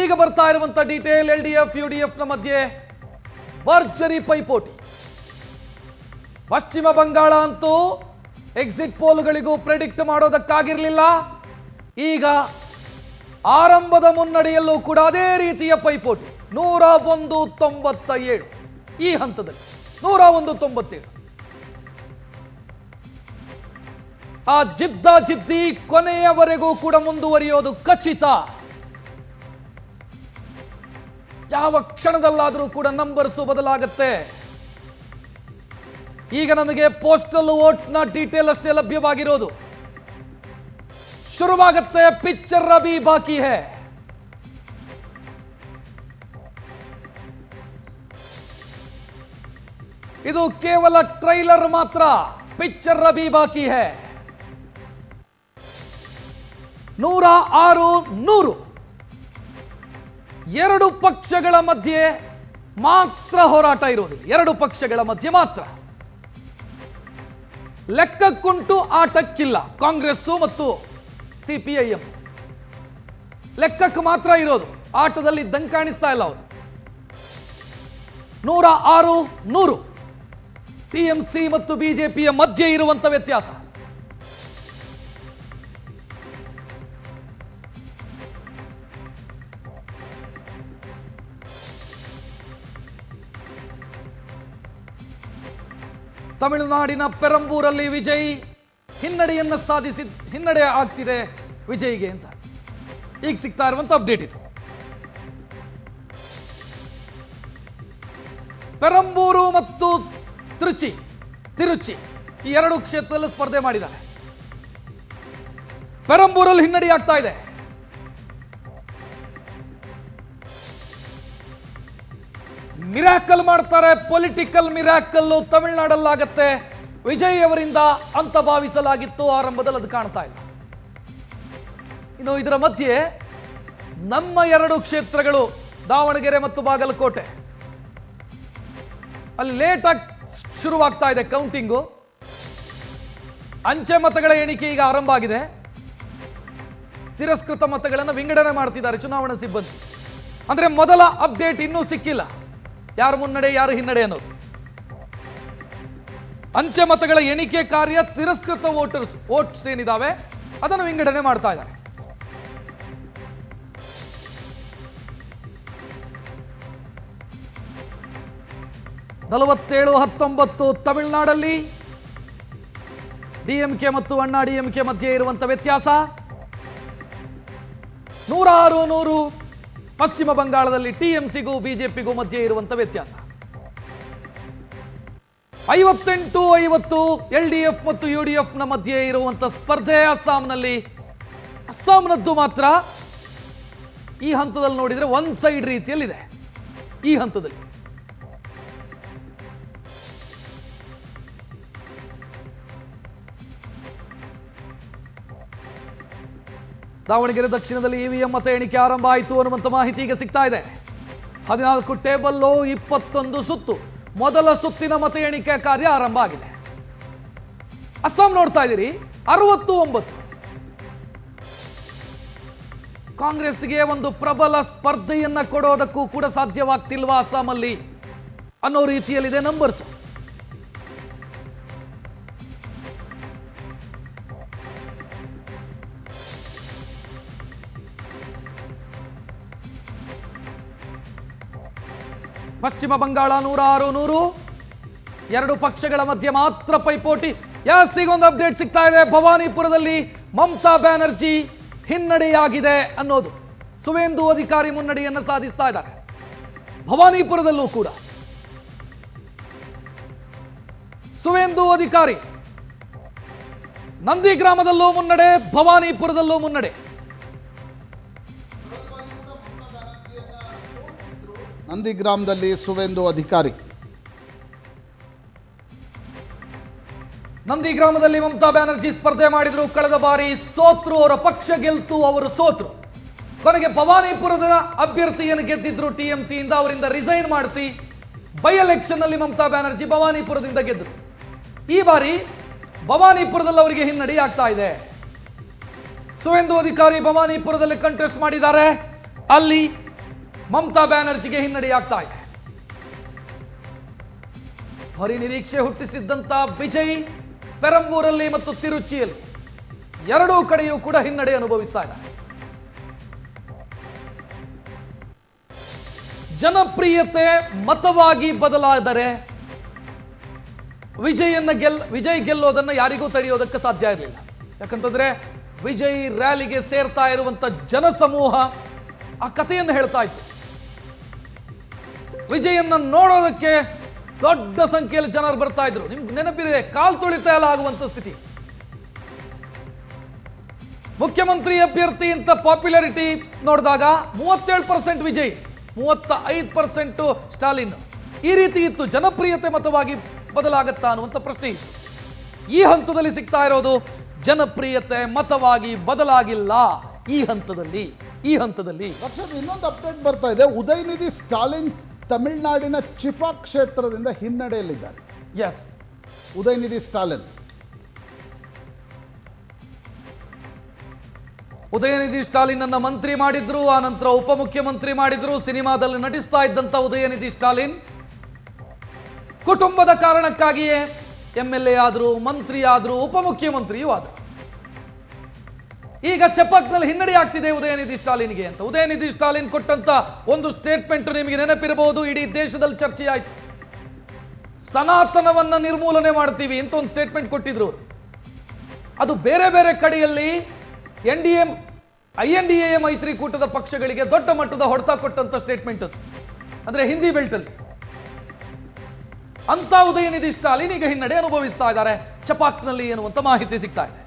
ಈಗ ಬರ್ತಾ ಇರುವಂತ ಡೀಟೇಲ್ ಎಲ್ಡಿಎಫ್ ಯುಡಿಎಫ್ ನ ಮಧ್ಯೆ ಭರ್ಜರಿ ಪೈಪೋಟಿ. ಪಶ್ಚಿಮ ಬಂಗಾಳ ಅಂತೂ ಎಕ್ಸಿಟ್ ಪೋಲ್ಗಳಿಗೂ ಪ್ರೆಡಿಕ್ಟ್ ಮಾಡೋದಕ್ಕಾಗಿರಲಿಲ್ಲ. ಈಗ ಆರಂಭದ ಮುನ್ನಡೆಯಲ್ಲೂ ಕೂಡ ಅದೇ ರೀತಿಯ ಪೈಪೋಟಿ. 101-97 ಈ ಹಂತದಲ್ಲಿ 101-97. ಆ ಜಿದ್ದಿ ಕೊನೆಯವರೆಗೂ ಕೂಡ ಮುಂದುವರಿಯೋದು ಖಚಿತ. ಯಾವ ಕ್ಷಣದಲ್ಲಾದರೂ ಕೂಡ ನಂಬರ್ಸ್ ಬದಲಾಗುತ್ತೆ. ಈಗ ನಮಗೆ ಪೋಸ್ಟಲ್ ವೋಟ್ ನ ಡೀಟೇಲ್ ಅಷ್ಟೇ ಲಭ್ಯವಾಗಿರೋದು. ಶುರುವಾಗುತ್ತೆ ಪಿಕ್ಚರ್ ಅಭಿ ಬಾಕಿ ಹೈ. ಇದು ಕೇವಲ ಟ್ರೈಲರ್ ಮಾತ್ರ. ಪಿಕ್ಚರ್ ಅಭಿ ಬಾಕಿ ಹೈ. 106-100 ಎರಡು ಪಕ್ಷಗಳ ಮಧ್ಯೆ ಮಾತ್ರ ಹೋರಾಟ ಇರೋದಿಲ್ಲ. ಎರಡು ಪಕ್ಷಗಳ ಮಧ್ಯೆ ಮಾತ್ರ. ಲೆಕ್ಕಕ್ಕುಂಟು ಆಟಕ್ಕಿಲ್ಲ. ಕಾಂಗ್ರೆಸ್ ಮತ್ತು ಸಿಪಿಐಎಂ ಲೆಕ್ಕಕ್ಕೆ ಮಾತ್ರ ಇರೋದು. ಆಟದಲ್ಲಿ ಇದ್ದಂಗೆ ಕಾಣಿಸ್ತಾ ಇಲ್ಲ ಅವರು. 106-100 ಟಿಎಂಸಿ ಮತ್ತು ಬಿಜೆಪಿಯ ಮಧ್ಯೆ ಇರುವಂತ ವ್ಯತ್ಯಾಸ. ತಮಿಳುನಾಡಿನ ಪೆರಂಬೂರಲ್ಲಿ ವಿಜಯ್ ಹಿನ್ನಡೆ ಆಗ್ತಿದೆ ವಿಜಯ್ಗೆ ಅಂತ ಈಗ ಸಿಗ್ತಾ ಇರುವಂತ ಅಪ್ಡೇಟ್ ಇದು. ಪೆರಂಬೂರು ಮತ್ತು ತಿರುಚಿ ಈ ಎರಡು ಕ್ಷೇತ್ರದಲ್ಲಿ ಸ್ಪರ್ಧೆ ಮಾಡಿದ್ದಾರೆ. ಪೆರಂಬೂರಲ್ಲಿ ಹಿನ್ನಡೆ ಆಗ್ತಾ ಇದೆ. ಮಿರಾಕಲ್ ಮಾಡ್ತಾರೆ. Political miracle ತಮಿಳುನಾಡಲ್ಲಾಗತ್ತೆ. ವಿಜಯ್ ಅವರಿಂದ ಅಂತ ಭಾವಿಸಲಾಗಿತ್ತು. ಆರಂಭದಲ್ಲಿ ಅದು ಕಾಣ್ತಾ ಇಲ್ಲ. ಇನ್ನು ಇದರ ಮಧ್ಯೆ ನಮ್ಮ ಎರಡು ಕ್ಷೇತ್ರಗಳು ದಾವಣಗೆರೆ ಮತ್ತು ಬಾಗಲಕೋಟೆ ಅಲ್ಲಿ ಲೇಟ್ ಆಗಿ ಶುರುವಾಗ್ತಾ ಇದೆ ಕೌಂಟಿಂಗು. ಅಂಚೆ ಮತಗಳ ಎಣಿಕೆ ಈಗ ಆರಂಭ ಆಗಿದೆ. ತಿರಸ್ಕೃತ ಮತಗಳನ್ನು ವಿಂಗಡಣೆ ಮಾಡ್ತಿದ್ದಾರೆ ಚುನಾವಣಾ ಸಿಬ್ಬಂದಿ. ಅಂದ್ರೆ ಮೊದಲ ಅಪ್ಡೇಟ್ ಇನ್ನೂ ಸಿಕ್ಕಿಲ್ಲ, ಯಾರು ಮುನ್ನಡೆ ಯಾರು ಹಿನ್ನಡೆ ಅನ್ನೋದು. ಅಂಚೆ ಮತಗಳ ಎಣಿಕೆ ಕಾರ್ಯ ತಿರಸ್ಕೃತ ವೋಟ್ಸ್ ಏನಿದಾವೆ ಅದನ್ನು ವಿಂಗಡಣೆ ಮಾಡ್ತಾ ಇದ್ದಾರೆ. (47-19) ತಮಿಳುನಾಡಲ್ಲಿ ಡಿಎಂಕೆ ಮತ್ತು ಅಣ್ಣಾ ಡಿಎಂಕೆ ಮಧ್ಯೆ ಇರುವಂತ ವ್ಯತ್ಯಾಸ. 106-100 ಪಶ್ಚಿಮ ಬಂಗಾಳದಲ್ಲಿ ಟಿಎಂಸಿಗೂ ಬಿಜೆಪಿಗೂ ಮಧ್ಯೆ ಇರುವಂತ ವ್ಯತ್ಯಾಸ. 58-50 ಎಲ್ಡಿಎಫ್ ಮತ್ತು ಯುಡಿಎಫ್ ನ ಮಧ್ಯೆ ಇರುವಂತ ಸ್ಪರ್ಧೆ ಅಸ್ಸಾಂನದ್ದು ಮಾತ್ರ ಈ ಹಂತದಲ್ಲಿ ನೋಡಿದ್ರೆ ಒನ್ ಸೈಡ್ ರೀತಿಯಲ್ಲಿದೆ. ಈ ಹಂತದಲ್ಲಿ ದಾವಣಗೆರೆ ದಕ್ಷಿಣದಲ್ಲಿ ಇವಿಎಂ ಮತ ಎಣಿಕೆ ಆರಂಭ ಆಯಿತು ಅನ್ನುವಂಥ ಮಾಹಿತಿ ಈಗ ಸಿಗ್ತಾ ಇದೆ. 14 ಟೇಬಲ್ಲು 21 ಸುತ್ತು ಮೊದಲ ಸುತ್ತಿನ ಮತ ಎಣಿಕೆ ಕಾರ್ಯ ಆರಂಭ ಆಗಿದೆ. ಅಸ್ಸಾಂ ನೋಡ್ತಾ ಇದ್ದೀರಿ 69. ಕಾಂಗ್ರೆಸ್ಗೆ ಒಂದು ಪ್ರಬಲ ಸ್ಪರ್ಧೆಯನ್ನ ಕೊಡೋದಕ್ಕೂ ಕೂಡ ಸಾಧ್ಯವಾಗ್ತಿಲ್ವಾ ಅಸ್ಸಾಮಲ್ಲಿ ಅನ್ನೋ ರೀತಿಯಲ್ಲಿದೆ ನಂಬರ್ಸ್. ಪಶ್ಚಿಮ ಬಂಗಾಳ 106-100 ಎರಡು ಪಕ್ಷಗಳ ಮಧ್ಯೆ ಮಾತ್ರ ಪೈಪೋಟಿ. ಒಂದು ಅಪ್ಡೇಟ್ ಸಿಗ್ತಾ ಇದೆ. ಭವಾನಿಪುರದಲ್ಲಿ ಮಮತಾ ಬ್ಯಾನರ್ಜಿ ಹಿನ್ನಡೆಯಾಗಿದೆ ಅನ್ನೋದು. ಸುವೇಂದು ಅಧಿಕಾರಿ ಮುನ್ನಡೆಯನ್ನು ಸಾಧಿಸ್ತಾ ಇದ್ದಾರೆ. ಭವಾನಿಪುರದಲ್ಲೂ ಕೂಡ ಸುವೇಂದು ಅಧಿಕಾರಿ. ನಂದಿಗ್ರಾಮದಲ್ಲೂ ಮುನ್ನಡೆ, ಭವಾನಿಪುರದಲ್ಲೂ ಮುನ್ನಡೆ. ನಂದಿಗ್ರಾಮದಲ್ಲಿ ಸುವೇಂದು ಅಧಿಕಾರಿ. ನಂದಿಗ್ರಾಮದಲ್ಲಿ ಮಮತಾ ಬ್ಯಾನರ್ಜಿ ಸ್ಪರ್ಧೆ ಮಾಡಿದ್ರು. ಕಳೆದ ಬಾರಿ ಸೋತ್ರು. ಅವರ ಪಕ್ಷ ಗೆಲ್ತು, ಅವರು ಸೋತ್ರು. ಕೊನೆಗೆ ಭವಾನಿಪುರದ ಅಭ್ಯರ್ಥಿಯನ್ನು ಗೆದ್ದಿದ್ರು ಟಿಎಂಸಿಯಿಂದ. ಅವರಿಂದ ರಿಸೈನ್ ಮಾಡಿಸಿ ಬೈ ಎಲೆಕ್ಷನ್ ನಲ್ಲಿ ಮಮತಾ ಬ್ಯಾನರ್ಜಿ ಭವಾನಿಪುರದಿಂದ ಗೆದ್ರು. ಈ ಬಾರಿ ಭವಾನಿಪುರದಲ್ಲಿ ಅವರಿಗೆ ಹಿನ್ನಡೆ ಆಗ್ತಾ ಇದೆ. ಸುವೇಂದು ಅಧಿಕಾರಿ ಭವಾನಿಪುರದಲ್ಲಿ ಕಂಟೆಸ್ಟ್ ಮಾಡಿದ್ದಾರೆ. ಅಲ್ಲಿ ಮಮತಾ ಬ್ಯಾನರ್ಜಿಗೆ ಹಿನ್ನಡೆಯಾಗ್ತಾ ಇದೆ. ಭಾರಿ ನಿರೀಕ್ಷೆ ಹುಟ್ಟಿಸಿದ್ದಂತ ವಿಜಯ್ ಪೆರಂಬೂರಲ್ಲಿ ಮತ್ತು ತಿರುಚಿಯಲ್ಲಿ ಎರಡೂ ಕಡೆಯೂ ಕೂಡ ಹಿನ್ನಡೆ ಅನುಭವಿಸ್ತಾ ಇದೆ. ಜನಪ್ರಿಯತೆ ಮತವಾಗಿ ಬದಲಾದರೆ ವಿಜಯ್ ಗೆಲ್ಲೋದನ್ನ ಯಾರಿಗೂ ತಡೆಯೋದಕ್ಕೆ ಸಾಧ್ಯ ಇರಲಿಲ್ಲ. ಯಾಕಂತಂದ್ರೆ ವಿಜಯ್ ರ್ಯಾಲಿಗೆ ಸೇರ್ತಾ ಇರುವಂತ ಜನಸಮೂಹ ಆ ಕಥೆಯನ್ನು ಹೇಳ್ತಾ ಇತ್ತು. ವಿಜಯನ್ನ ನೋಡೋದಕ್ಕೆ ದೊಡ್ಡ ಸಂಖ್ಯೆಯಲ್ಲಿ ಜನರು ಬರ್ತಾ ಇದ್ರು. ನಿಮ್ಗೆ ನೆನಪಿದೆ, ಕಾಲ್ ತುಳಿತ ಎಲ್ಲ ಆಗುವಂತ ಸ್ಥಿತಿ. ಮುಖ್ಯಮಂತ್ರಿ ಅಭ್ಯರ್ಥಿ ಅಂತ ಪಾಪ್ಯುಲಾರಿಟಿ ನೋಡಿದಾಗ 37% ವಿಜಯ್, 35% ಸ್ಟಾಲಿನ್. ಈ ರೀತಿ ಇತ್ತು. ಜನಪ್ರಿಯತೆ ಮತವಾಗಿ ಬದಲಾಗತ್ತಾ ಅನ್ನುವಂಥ ಪ್ರಶ್ನೆ ಇತ್ತು. ಈ ಹಂತದಲ್ಲಿ ಸಿಗ್ತಾ ಇರೋದು ಜನಪ್ರಿಯತೆ ಮತವಾಗಿ ಬದಲಾಗಿಲ್ಲ. ಈ ಹಂತದಲ್ಲಿ ರಕ್ಷತ್, ಇನ್ನೊಂದು ಅಪ್ಡೇಟ್ ಬರ್ತಾ ಇದೆ. ಉದಯನಿಧಿ ಸ್ಟಾಲಿನ್ ತಮಿಳುನಾಡಿನ ಚಿಪಾ ಕ್ಷೇತ್ರದಿಂದ ಹಿನ್ನಡೆಯಲ್ಲಿದ್ದಾರೆ. ಎಸ್, ಉದಯನಿಧಿ ಸ್ಟಾಲಿನ್ ಅನ್ನ ಮಂತ್ರಿ ಮಾಡಿದ್ರು, ಆ ನಂತರ ಉಪಮುಖ್ಯಮಂತ್ರಿ ಮಾಡಿದ್ರು. ಸಿನಿಮಾದಲ್ಲಿ ನಟಿಸ್ತಾ ಇದ್ದಂತ ಉದಯನಿಧಿ ಸ್ಟಾಲಿನ್ ಕುಟುಂಬದ ಕಾರಣಕ್ಕಾಗಿಯೇ MLA ಆದ್ರು, ಮಂತ್ರಿ ಆದ್ರು, ಉಪಮುಖ್ಯಮಂತ್ರಿಯೂ ಆದ್ರು. ಈಗ ಚಪಾಕ್ನಲ್ಲಿ ಹಿನ್ನಡೆ ಆಗ್ತಿದೆ ಉದಯನಿಧಿ ಸ್ಟಾಲಿನ್ಗೆ ಅಂತ. ಉದಯನಿಧಿ ಸ್ಟಾಲಿನ್ ಕೊಟ್ಟಂತ ಒಂದು ಸ್ಟೇಟ್ಮೆಂಟ್ ನಿಮಗೆ ನೆನಪಿರಬಹುದು, ಇಡೀ ದೇಶದಲ್ಲಿ ಚರ್ಚೆ ಆಯ್ತು. ಸನಾತನವನ್ನ ನಿರ್ಮೂಲನೆ ಮಾಡ್ತೀವಿ ಅಂತ ಒಂದು ಸ್ಟೇಟ್ಮೆಂಟ್ ಕೊಟ್ಟಿದ್ರು. ಅದು ಬೇರೆ ಬೇರೆ ಕಡೆಯಲ್ಲಿ INDA ಮೈತ್ರಿಕೂಟದ ಪಕ್ಷಗಳಿಗೆ ದೊಡ್ಡ ಮಟ್ಟದ ಹೊಡೆತ ಕೊಟ್ಟಂತ ಸ್ಟೇಟ್ಮೆಂಟ್ ಅದು. ಅಂದ್ರೆ ಹಿಂದಿ ಬೆಲ್ಟ್ ಅಲ್ಲಿ ಅಂತ ಉದಯನಿಧಿ ಸ್ಟಾಲಿನ್ ಈಗ ಹಿನ್ನಡೆ ಅನುಭವಿಸ್ತಾ ಇದ್ದಾರೆ ಚಪಾಕ್ನಲ್ಲಿ ಎನ್ನುವಂತ ಮಾಹಿತಿ ಸಿಗ್ತಾ ಇದೆ.